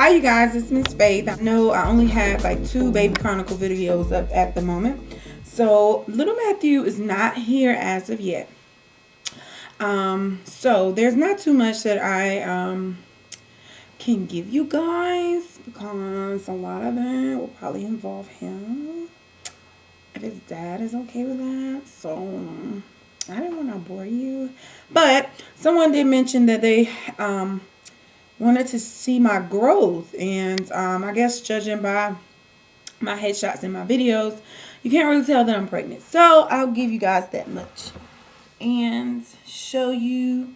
Hi you guys, it's Miss Faith. I know I only have like 2 baby chronicle videos up at the moment. So little Matthew is not here as of yet. So there's not too much that I can give you guys because a lot of it will probably involve him. If his dad is okay with that. So I didn't want to bore you. But someone did mention that they wanted to see my growth, and I guess judging by my headshots and my videos, you can't really tell that I'm pregnant. So I'll give you guys that much and show you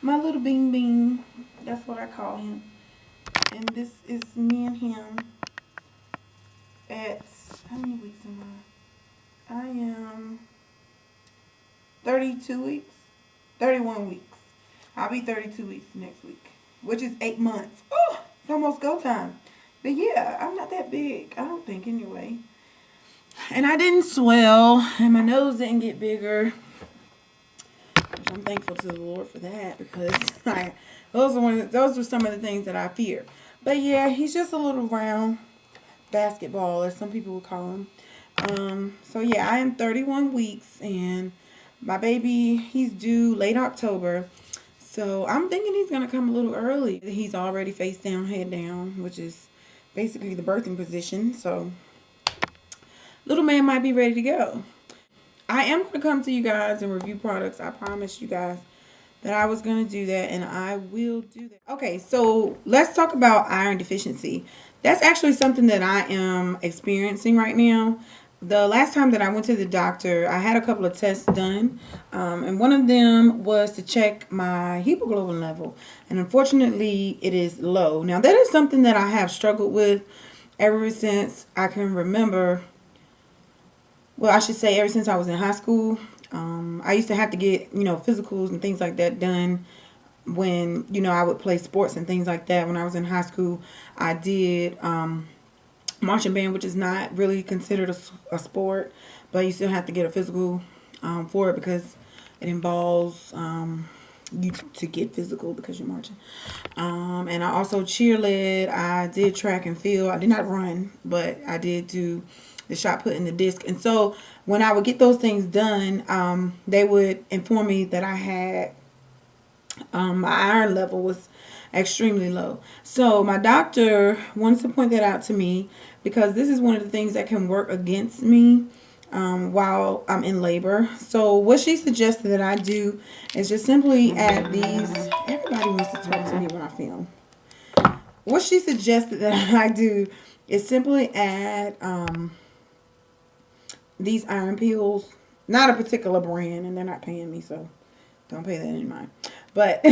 my little Bing Bing. That's what I call him. And this is me and him at, how many weeks am I? I am 32 weeks, 31 weeks. I'll be 32 weeks next week, which is 8 months. Oh, it's almost go time. But yeah, I'm not that big, I don't think, anyway. And I didn't swell, and my nose didn't get bigger, which I'm thankful to the Lord for that, because those were some of the things that I fear. But yeah, he's just a little round basketball, as some people would call him. So yeah, I am 31 weeks, and my baby, he's due late October. So I'm thinking he's going to come a little early. He's already face down, head down, which is basically the birthing position. So little man might be ready to go. I am going to come to you guys and review products. I promised you guys that I was going to do that, and I will do that. Okay, so let's talk about iron deficiency. That's actually something that I am experiencing right now. The last time that I went to the doctor, I had a couple of tests done, and one of them was to check my hemoglobin level, and unfortunately it is low. Now that is something that I have struggled with ever since I can remember. Well, I should say ever since I was in high school. I used to have to get, physicals and things like that done when, I would play sports and things like that. When I was in high school, I did marching band, which is not really considered a sport, but you still have to get a physical for it because it involves you to get physical because you're marching. And I also cheerlead. I did track and field. I did not run, but I did do the shot put in the disc. And so when I would get those things done, they would inform me that I had my iron level was extremely low. So my doctor wanted to point that out to me because this is one of the things that can work against me while I'm in labor. So what she suggested that I do is just simply add these. Everybody wants to talk to me when I film. What she suggested that I do is simply add these iron pills. Not a particular brand, and they're not paying me, so don't pay that in mind. But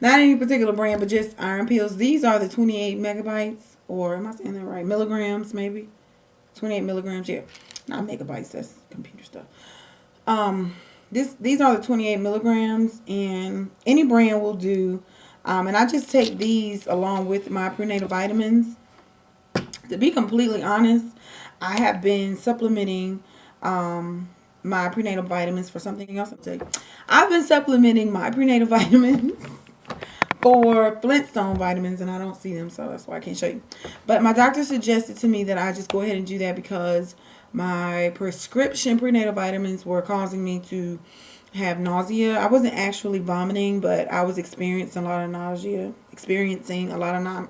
not any particular brand, but just iron pills. These are the 28 megabytes, or am I saying that right? Milligrams, maybe. 28 milligrams, yeah. Not megabytes, that's computer stuff. These are the 28 milligrams, and any brand will do. And I just take these along with my prenatal vitamins. To be completely honest, I have been supplementing my prenatal vitamins for something else. I've been supplementing my prenatal vitamins for Flintstone vitamins, and I don't see them, so that's why I can't show you. But my doctor suggested to me that I just go ahead and do that because my prescription prenatal vitamins were causing me to have nausea. I wasn't actually vomiting, but I was experiencing a lot of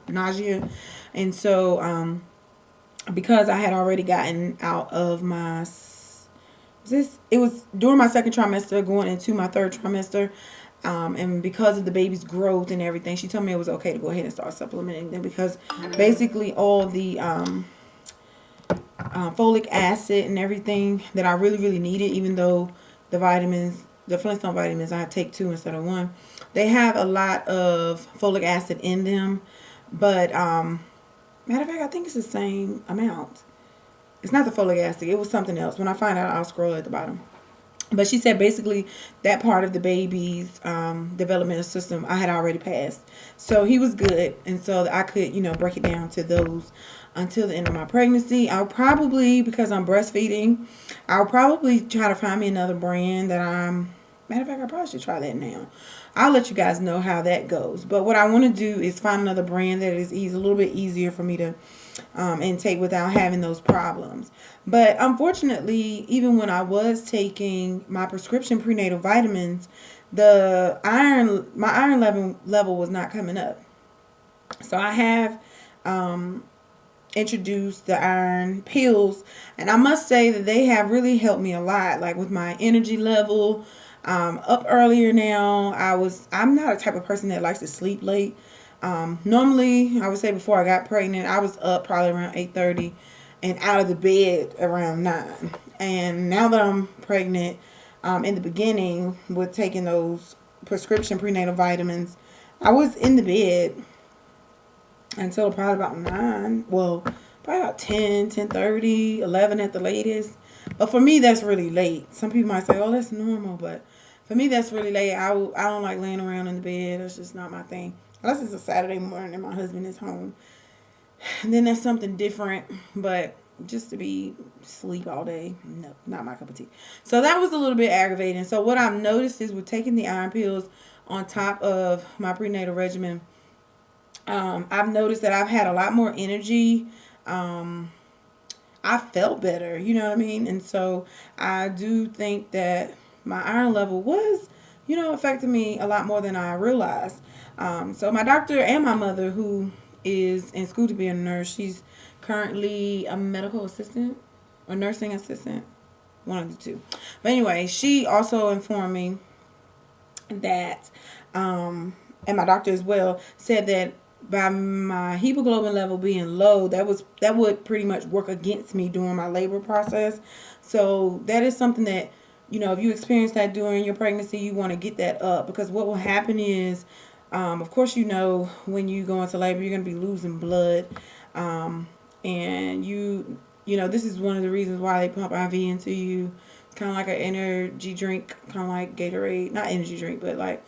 nausea. And so because I had already gotten out of my, it was during my second trimester going into my third trimester, and because of the baby's growth and everything, she told me it was okay to go ahead and start supplementing them because basically all the folic acid and everything that I really needed, even though the vitamins, the Flintstone vitamins, I take 2 instead of 1, they have a lot of folic acid in them, but matter of fact, I think it's the same amount. It's not the folic acid. It was something else. When I find out, I'll scroll at the bottom. But she said basically that part of the baby's developmental system I had already passed. So he was good. And so I could, break it down to those until the end of my pregnancy. I'll probably, because I'm breastfeeding, I'll probably try to find me another brand that matter of fact, I probably should try that now. I'll let you guys know how that goes. But what I want to do is find another brand that is a little bit easier for me to intake without having those problems. But unfortunately, even when I was taking my prescription prenatal vitamins, my iron level was not coming up. So I have introduced the iron pills, and I must say that they have really helped me a lot, like with my energy level. Up earlier now. I'm not a type of person that likes to sleep late. Normally, I would say before I got pregnant, I was up probably around 8:30 and out of the bed around 9. And now that I'm pregnant, in the beginning with taking those prescription prenatal vitamins, I was in the bed until probably about 9. Well, probably about 10, 10:30, 11 at the latest. But for me, that's really late. Some people might say, oh, that's normal. But for me, that's really late. I don't like laying around in the bed. That's just not my thing. Unless it's a Saturday morning and my husband is home. And then that's something different. But just to be asleep all day, no, not my cup of tea. So that was a little bit aggravating. So what I've noticed is with taking the iron pills on top of my prenatal regimen, I've noticed that I've had a lot more energy. I felt better, you know what I mean? And so I do think that my iron level was, affecting me a lot more than I realized. So my doctor and my mother, who is in school to be a nurse, she's currently a medical assistant or nursing assistant, one of the two. But anyway, she also informed me that, and my doctor as well, said that by my hemoglobin level being low, that would pretty much work against me during my labor process. So that is something that, if you experience that during your pregnancy, you want to get that up, because what will happen is, of course, when you go into labor, you're going to be losing blood. And this is one of the reasons why they pump IV into you. It's kind of like an energy drink, kind of like Gatorade, not energy drink, but like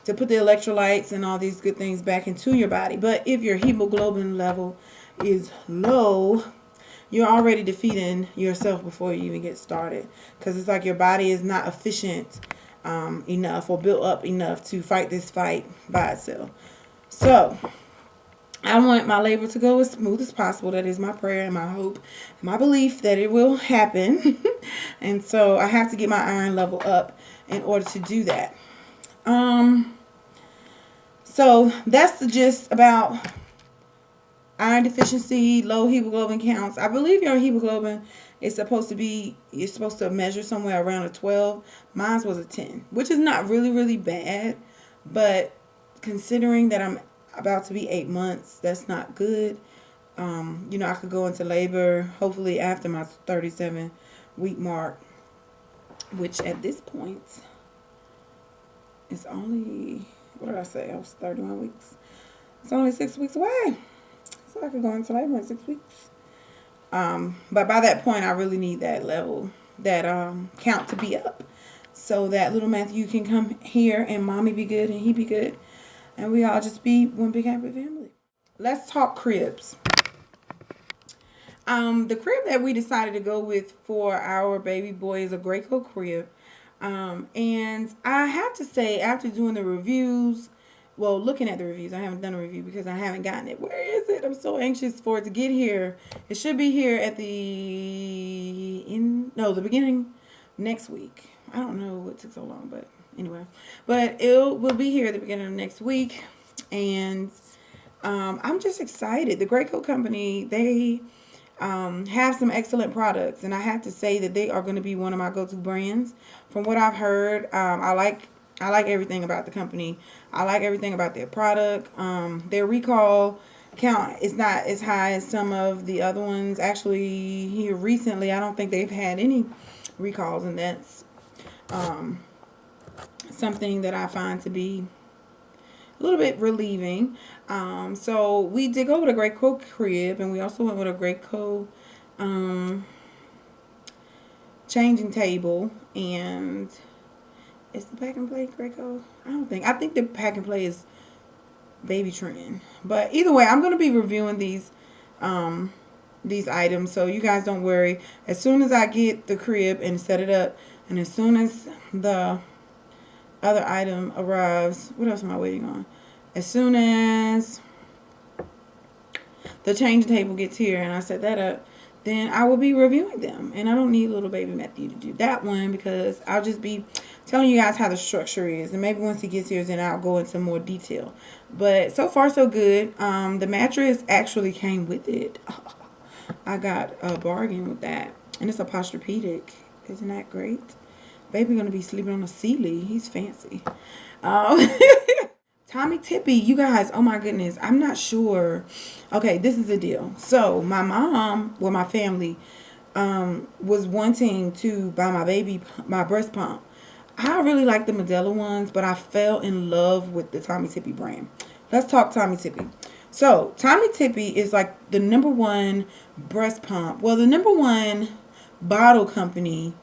to put the electrolytes and all these good things back into your body. But if your hemoglobin level is low, you're already defeating yourself before you even get started, because it's like your body is not efficient enough or built up enough to fight this fight by itself. So I want my labor to go as smooth as possible. That is my prayer and my hope, my belief that it will happen. And so I have to get my iron level up in order to do that. So that's the gist about iron deficiency, low hemoglobin counts. I believe your hemoglobin is supposed to measure somewhere around a 12. Mine was a 10, which is not really, really bad. But considering that I'm about to be 8 months, that's not good. I could go into labor hopefully after my 37-week mark, which at this point is only, what did I say? I was 31 weeks. It's only 6 weeks away. So I could go into labor in 6 weeks. But by that point, I really need that level, that count to be up, so that little Matthew can come here and mommy be good and he be good, and we all just be one big happy family. Let's talk cribs. The crib that we decided to go with for our baby boy is a Graco crib. And I have to say, after doing the reviews, looking at the reviews, I haven't done a review because I haven't gotten it. Where is it? I'm so anxious for it to get here. It should be here at the beginning next week. I don't know what took so long, but anyway. But it will be here at the beginning of next week. And I'm just excited. The Graco company, they have some excellent products, and I have to say that they are going to be one of my go-to brands. From what I've heard, I like everything about the company. I like everything about their product. Their recall count is not as high as some of the other ones. Actually, here recently, I don't think they've had any recalls, and that's something that I find to be a little bit relieving. So we did go with a Graco crib, and we also went with a Graco changing table. And is the pack and play Graco? I think the pack and play is Baby Trend. But either way, I'm going to be reviewing these items, so you guys don't worry. As soon as I get the crib and set it up, and as soon as the other item arrives. What else am I waiting on? As soon as the change table gets here and I set that up, then I will be reviewing them. And I don't need little baby Matthew to do that one because I'll just be telling you guys how the structure is. And maybe once he gets here, then I'll go into more detail. But so far, so good. The mattress actually came with it. I got a bargain with that. And it's a Posturepedic. Isn't that great? Baby gonna be sleeping on a Sealy. He's fancy. Tommee Tippee, you guys, oh my goodness, I'm not sure. Okay, this is the deal. So my mom, well, my family, was wanting to buy my baby my breast pump. I really like the Madela ones, but I fell in love with the Tommee Tippee brand. Let's talk Tommee Tippee. So Tommee Tippee is like the #1 breast pump. Well, the #1 bottle company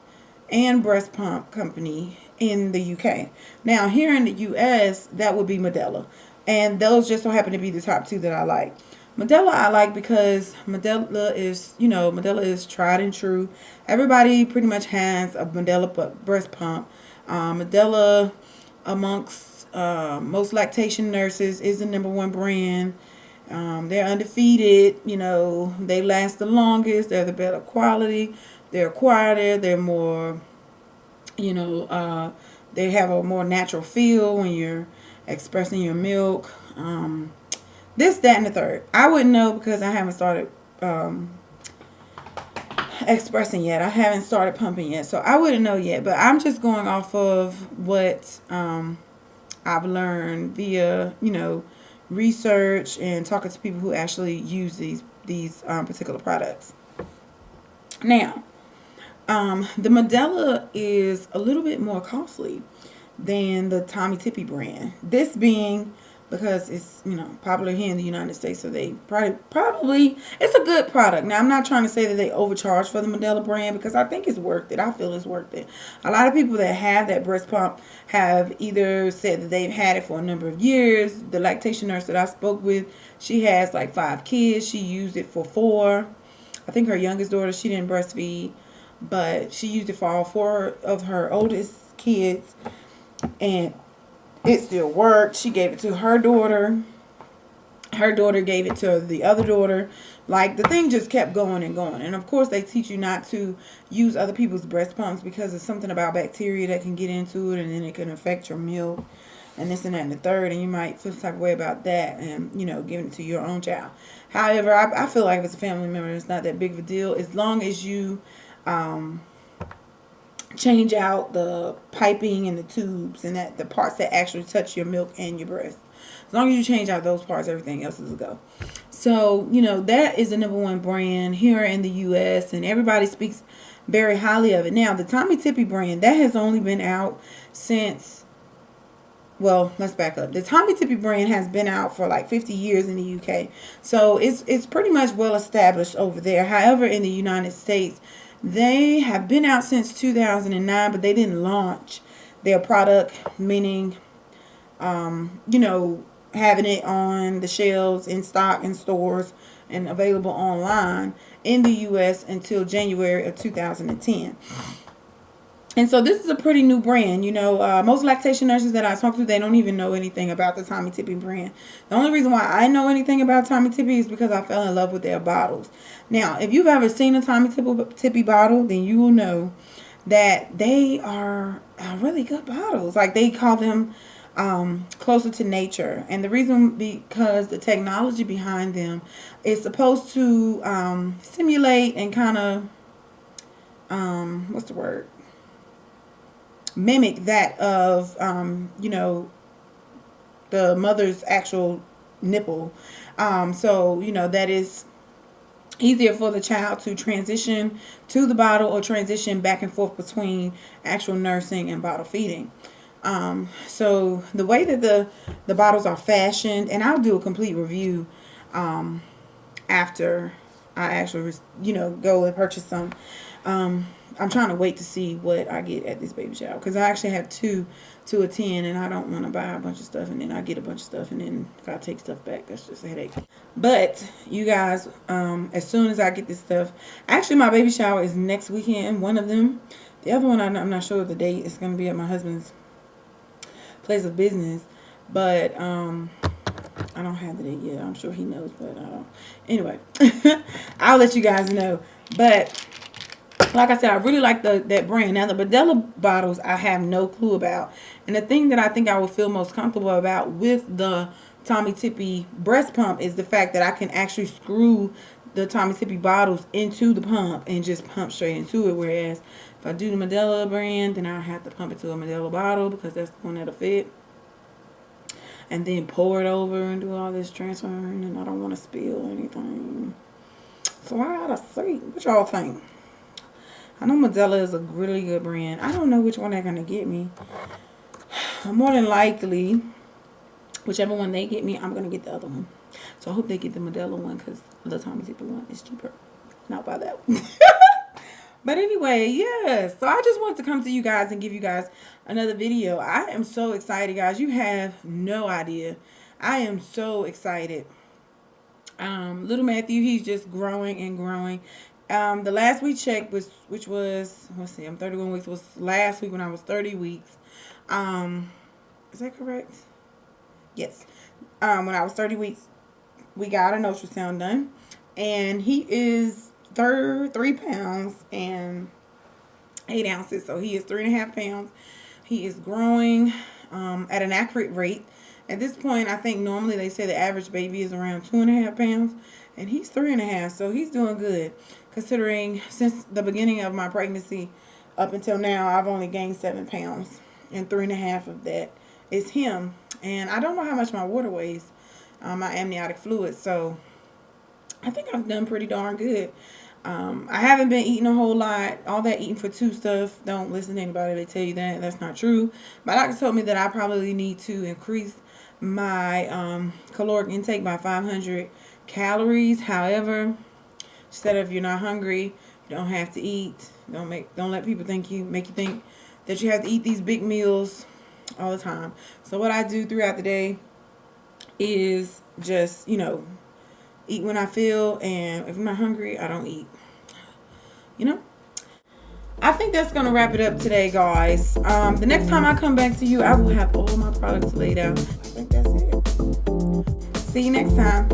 and breast pump company in the UK. Now, here in the US, that would be Madela. And those just so happen to be the top 2 that I like. Madela I like because Madela is tried and true. Everybody pretty much has a Madela breast pump. Madela, amongst most lactation nurses, is the #1 brand. They're undefeated. They last the longest. They're the better quality. They're quieter. They're more, they have a more natural feel when you're expressing your milk. This, that, and the third. I wouldn't know because I haven't started expressing yet. I haven't started pumping yet. So I wouldn't know yet. But I'm just going off of what I've learned via, research and talking to people who actually use these particular products. Now, the Madela is a little bit more costly than the Tommee Tippee brand. This being because it's, popular here in the United States, so they probably it's a good product. Now, I'm not trying to say that they overcharge for the Madela brand because I think it's worth it. I feel it's worth it. A lot of people that have that breast pump have either said that they've had it for a number of years. The lactation nurse that I spoke with, she has like 5 kids. She used it for 4. I think her youngest daughter, she didn't breastfeed, but she used it for all 4 of her oldest kids, and it still worked. She gave it to her daughter. Her daughter gave it to the other daughter. Like, the thing just kept going and going. And, of course, they teach you not to use other people's breast pumps because there's something about bacteria that can get into it, and then it can affect your milk and this and that and the third, and you might feel some type of way about that and, giving it to your own child. However, I feel like if it's a family member, it's not that big of a deal as long as you change out the piping and the tubes and the parts that actually touch your milk and your breast. As long as you change out those parts, everything else is a go. So, that is the #1 brand here in the U.S. and everybody speaks very highly of it. Now, the Tommee Tippee brand, that has only been out since, well, let's back up. The Tommee Tippee brand has been out for like 50 years in the UK. So, it's pretty much well established over there. However, in the United States, they have been out since 2009, but they didn't launch their product, meaning, having it on the shelves in stock in stores and available online in the U.S. until January of 2010. And so this is a pretty new brand. Most lactation nurses that I talk to, they don't even know anything about the Tommee Tippee brand. The only reason why I know anything about Tommee Tippee is because I fell in love with their bottles. Now, if you've ever seen a Tommee Tippee bottle, then you will know that they are really good bottles. Like, they call them closer to nature. And the reason because the technology behind them is supposed to simulate and kind of, mimic that of, the mother's actual nipple. So, that is easier for the child to transition to the bottle or transition back and forth between actual nursing and bottle feeding. So the way that the bottles are fashioned, and I'll do a complete review after I actually, go and purchase some. I'm trying to wait to see what I get at this baby shower because I actually have 2 to attend, and I don't want to buy a bunch of stuff and then I get a bunch of stuff and then gotta take stuff back. That's just a headache. But you guys, as soon as I get this stuff, actually my baby shower is next weekend, one of them. The other one, I'm not sure of the date. It's going to be at my husband's place of business. But I don't have it yet. I'm sure he knows, but I don't. Anyway, I'll let you guys know. But like I said, I really like that brand. Now, the Madela bottles, I have no clue about. And the thing that I think I would feel most comfortable about with the Tommee Tippee breast pump is the fact that I can actually screw the Tommee Tippee bottles into the pump and just pump straight into it. Whereas if I do the Madela brand, then I have to pump it to a Madela bottle because that's the one that'll fit. And then pour it over and do all this transferring, and I don't want to spill anything. So I gotta see. What y'all think? I know Madela is a really good brand. I don't know which one they're gonna get me. More than likely, whichever one they get me, I'm gonna get the other one. So I hope they get the Madela one because the Tommee Tippee one is cheaper. Not by that one. But anyway, yeah. So I just wanted to come to you guys and give you guys another video. I am so excited, guys. You have no idea. I am so excited. Little Matthew, he's just growing and growing. The last we checked which was, let's see, I'm 31 weeks, was last week when I was 30 weeks. Is that correct? Yes. When I was 30 weeks, we got an ultrasound done, and he is 3 pounds and 8 ounces. So he is 3.5 pounds. He is growing at an accurate rate. At this point, I think normally they say the average baby is around 2.5 pounds, and he's 3.5. So he's doing good, considering since the beginning of my pregnancy up until now, I've only gained 7 pounds, and 3.5 of that is him. And I don't know how much my water weighs, my amniotic fluid. So I think I've done pretty darn good. I haven't been eating a whole lot. All that eating for two stuff, don't listen to anybody that tell you that. That's not true. My doctor told me that I probably need to increase my caloric intake by 500 calories. However, she said if you're not hungry, you don't have to eat. Don't let people make you think that you have to eat these big meals all the time. So what I do throughout the day is just, eat when I feel, and if I'm not hungry, I don't eat. I think that's going to wrap it up today, guys. The next time I come back to you, I will have all my products laid out. I think that's it. See you next time.